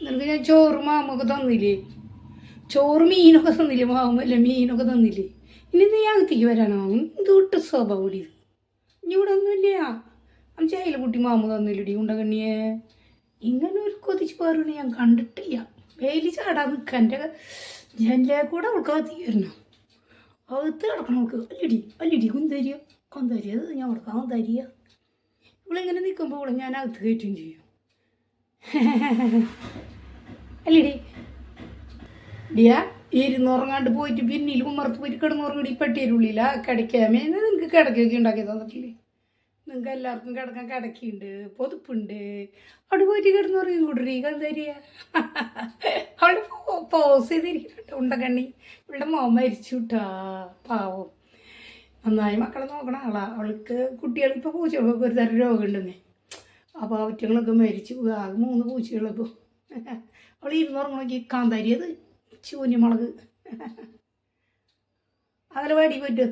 നിനക്ക് ഞാൻ ചോറ് മാമൊക്കെ തന്നില്ലേ? ചോറ് മീനൊക്കെ തന്നില്ലേ? മാമല്ല മീനൊക്കെ തന്നില്ലേ? ഇനി നീ അകത്തേക്ക് വരാനോ? എന്തൊട്ട് സ്വഭാവം കൂടി ഇനി ഇവിടെ ഒന്നുമില്ല. അഞ്ചായാലും കുട്ടി മാമ തന്നില്ലടി ഉണ്ടകണ്ണിയെ. ഇങ്ങനെ ഒരു കൊതിച്ച് പേറുകൊണ്ട് ഞാൻ കണ്ടിട്ടില്ല. വെയിൽ ചാടാൻ നിൽക്കാൻ എൻ്റെ ജനലേ കൂടെ അവൾക്ക് അകത്തേക്ക് വരണം. അകത്ത് കിടക്കണം അവൾക്ക്. അല്ലടി കുന്തരിയ കൊന്തരിയ അത് ഞാൻ കൊടുക്കാം കൊന്തരിയ. ഇവളിങ്ങനെ നിൽക്കുമ്പോൾ ഇവിടെ ഞാൻ അകത്ത് കയറ്റുകയും ചെയ്യും. അല്ലടി ഡിയാ ഇരുന്നുറങ്ങാണ്ട് പോയിട്ട് പിന്നിൽ ഉമ്മറത്ത് പോയിട്ട് കിടന്നുറങ്ങടി പെട്ടിയരുള്ളില്ല കിടക്കാമേ. നിനക്ക് കിടക്കൊക്കെ ഉണ്ടാക്കി തന്നിട്ടില്ലേ? നിങ്ങൾക്ക് എല്ലാവർക്കും കിടക്കാൻ കിടക്കുന്നുണ്ട്, പൊതുപ്പുണ്ട്. അവിടെ പോയിട്ട് കിടന്നുറങ്ങി കൂടറി കന്തരിയ. അവള് പോസ് ചെയ്തിരിക്കുന്നുണ്ട് ഉണ്ടകണ്ണി. ഇവളുടെ മോൻ മരിച്ചു കിട്ടാ പാവം. നന്നായി മക്കളെ നോക്കണ ആളാ. അവൾക്ക് കുട്ടികൾക്ക് ഇപ്പോൾ പൂച്ചകൾക്ക് ഒരു തരം രോഗമുണ്ടെന്നേ. അപ്പോൾ അവറ്റങ്ങളൊക്കെ മരിച്ചു. ആകെ 3 പൂച്ചകളിപ്പോൾ. അവൾ ഇരുന്നുറങ്ങണമെങ്കിൽ കാന്താരി അത് ചൂന്യമുളക് അങ്ങനെ വാടി പറ്റും.